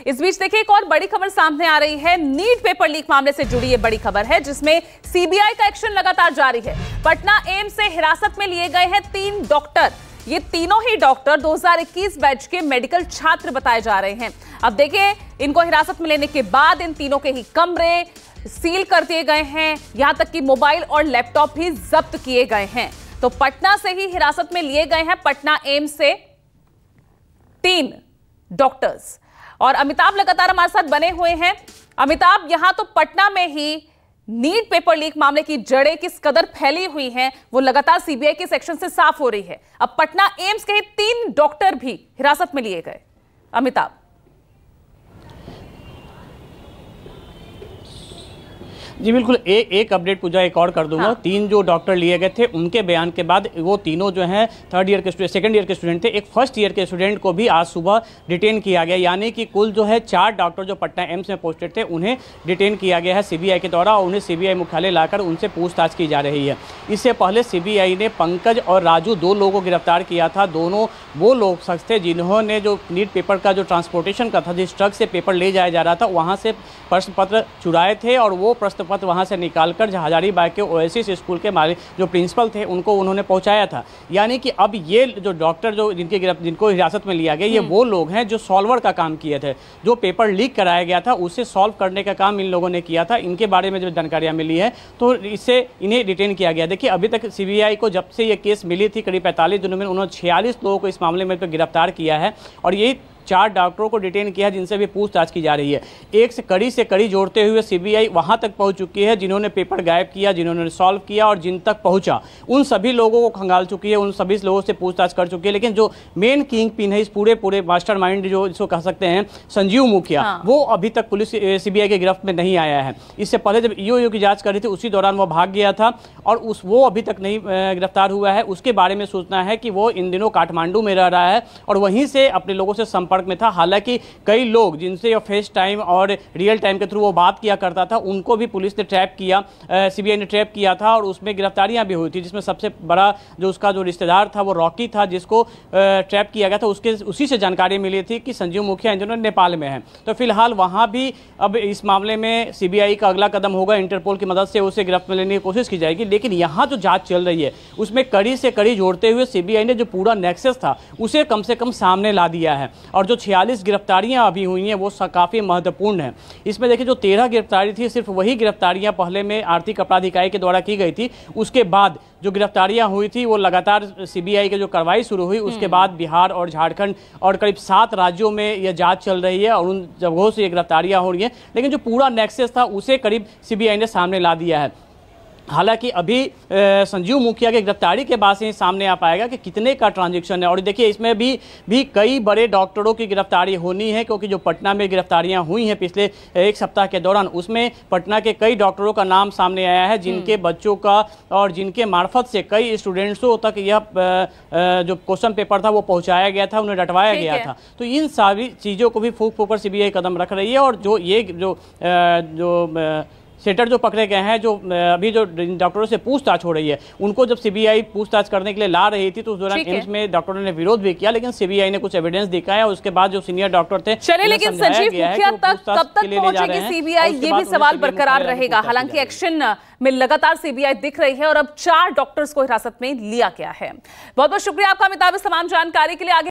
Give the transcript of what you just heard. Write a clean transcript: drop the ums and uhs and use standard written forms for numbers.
इस बीच देखिए एक और बड़ी खबर सामने आ रही है। नीट पेपर लीक मामले से जुड़ी ये बड़ी खबर है जिसमें सीबीआई का एक्शन लगातार जारी है। पटना एम्स से हिरासत में लिए गए हैं 3 डॉक्टर। ये तीनों ही डॉक्टर 2021 बैच के मेडिकल छात्र बताए जा रहे हैं। अब देखिए इनको हिरासत में लेने के बाद इन तीनों के ही कमरे सील कर दिए गए हैं, यहां तक कि मोबाइल और लैपटॉप भी जब्त किए गए हैं। तो पटना से ही हिरासत में लिए गए हैं पटना एम्स से 3 डॉक्टर्स। और अमिताभ लगातार हमारे साथ बने हुए हैं। अमिताभ, यहां तो पटना में ही नीट पेपर लीक मामले की जड़ें किस कदर फैली हुई हैं वो लगातार सीबीआई के सेक्शन से साफ हो रही है। अब पटना एम्स के ही 3 डॉक्टर भी हिरासत में लिए गए। अमिताभ, जी बिल्कुल, एक अपडेट पूजा एक और कर दूंगा। 3 जो डॉक्टर लिए गए थे उनके बयान के बाद वो तीनों जो हैं सेकंड ईयर के स्टूडेंट थे। एक फर्स्ट ईयर के स्टूडेंट को भी आज सुबह डिटेन किया गया, यानी कि कुल जो है 4 डॉक्टर जो पटना एम्स में पोस्टेड थे उन्हें डिटेन किया गया है सीबीआई के द्वारा और उन्हें सीबीआई मुख्यालय लाकर उनसे पूछताछ की जा रही है। इससे पहले सीबीआई ने पंकज और राजू 2 लोगों को गिरफ्तार किया था। दोनों वो लोग शख्स थे जिन्होंने जो नीट पेपर का जो ट्रांसपोर्टेशन का था, जिस ट्रक से पेपर ले जाया जा रहा था वहाँ से प्रश्न पत्र चुराए थे और वो प्रश्न पत्र वहां से निकालकर हजारीबाग के ओएसिस स्कूल के मालिक जो प्रिंसिपल थे उनको उन्होंने पहुंचाया था। यानी कि अब ये जो डॉक्टर जो जिनको हिरासत में लिया गया, ये वो लोग हैं जो सॉल्वर का काम किए थे। जो पेपर लीक कराया गया था उसे सॉल्व करने का काम इन लोगों ने किया था। इनके बारे में जो जानकारियां मिली है तो इससे इन्हें डिटेन किया गया। देखिए अभी तक सीबीआई को जब से ये केस मिली थी करीब 45 दिनों में उन्होंने 46 लोगों को इस मामले में तो गिरफ्तार किया है और यही 4 डॉक्टरों को डिटेन किया है जिनसे भी पूछताछ की जा रही है। एक से कड़ी जोड़ते हुए सीबीआई वहां तक पहुंच चुकी है जिन्होंने पेपर गायब किया, जिन्होंने सॉल्व किया और जिन तक पहुंचा उन सभी लोगों को खंगाल चुकी है, उन सभी लोगों से पूछताछ कर चुकी है। लेकिन जो मेन किंग पिन है इस पूरे मास्टरमाइंड जो इसको कह सकते हैं संजीव मुखिया, वो अभी तक पुलिस सीबीआई के गिरफ्त में नहीं आया है। इससे पहले जब ईओयू की जांच कर रही थी उसी दौरान वो भाग गया था और वो अभी तक नहीं गिरफ्तार हुआ है। उसके बारे में सूचना है कि वो इन दिनों काठमांडू में रह रहा है और वहीं से अपने लोगों से संपर्क में था। हालांकि कई लोग जिनसे फेस टाइम और रियल टाइम के थ्रू वो बात किया करता था उनको भी पुलिस ने ट्रैप किया, सीबीआई ने ट्रैप किया था और उसमें गिरफ्तारियां भी हुई थी, जिसमें सबसे बड़ा जो उसका जो रिश्तेदार था वो रॉकी था जिसको ट्रैप किया गया था। उसी से जानकारी मिली थी कि संजीव मुखिया इन दिनों नेपाल में है। तो फिलहाल वहां भी अब इस मामले में सीबीआई का अगला कदम होगा, इंटरपोल की मदद से उसे गिरफ्त में लेने की कोशिश की जाएगी। लेकिन यहाँ जो जांच चल रही है उसमें कड़ी से कड़ी जोड़ते हुए सीबीआई ने जो पूरा नेक्सस था उसे कम से कम सामने ला दिया है और जो 46 गिरफ्तारियां अभी हुई हैं वो काफ़ी महत्वपूर्ण है। इसमें देखिए जो 13 गिरफ्तारी थी सिर्फ वही गिरफ्तारियां पहले में आर्थिक अपराध इकाई के द्वारा की गई थी। उसके बाद जो गिरफ्तारियां हुई थी वो लगातार सीबीआई की जो कार्रवाई शुरू हुई उसके बाद बिहार और झारखंड और करीब 7 राज्यों में यह जांच चल रही है और उन जगहों से ये गिरफ्तारियां हो रही हैं। लेकिन जो पूरा नेक्सस था उसे करीब सीबीआई ने सामने ला दिया है। हालांकि अभी संजीव मुखिया की गिरफ्तारी के बाद से सामने आ पाएगा कि कितने का ट्रांजैक्शन है। और देखिए इसमें भी कई बड़े डॉक्टरों की गिरफ्तारी होनी है क्योंकि जो पटना में गिरफ्तारियां हुई हैं पिछले 1 सप्ताह के दौरान उसमें पटना के कई डॉक्टरों का नाम सामने आया है जिनके बच्चों का और जिनके मार्फत से कई स्टूडेंट्सों तक यह जो क्वेश्चन पेपर था वो पहुँचाया गया था, उन्हें डटवाया गया था। तो इन सारी चीज़ों को भी फूंक फूंक कर सीबीआई कदम रख रही है और जो सेटर जो पकड़े गए हैं, जो अभी जो डॉक्टरों से पूछताछ हो रही है उनको जब सीबीआई पूछताछ करने के लिए ला रही थी तो उस दौरान एम्स में डॉक्टरों ने विरोध भी किया, लेकिन सीबीआई ने कुछ एविडेंस दिखाया और उसके बाद जो सीनियर डॉक्टर थे चले, लेकिन संजीव मुखिया तक कब तक पहुंचेगी सीबीआई ये भी सवाल बरकरार रहेगा। हालांकि एक्शन में लगातार सीबीआई दिख रही है और अब 4 डॉक्टर्स को हिरासत में लिया गया है। बहुत बहुत शुक्रिया आपका अमिताभ इस तमाम जानकारी के लिए। आगे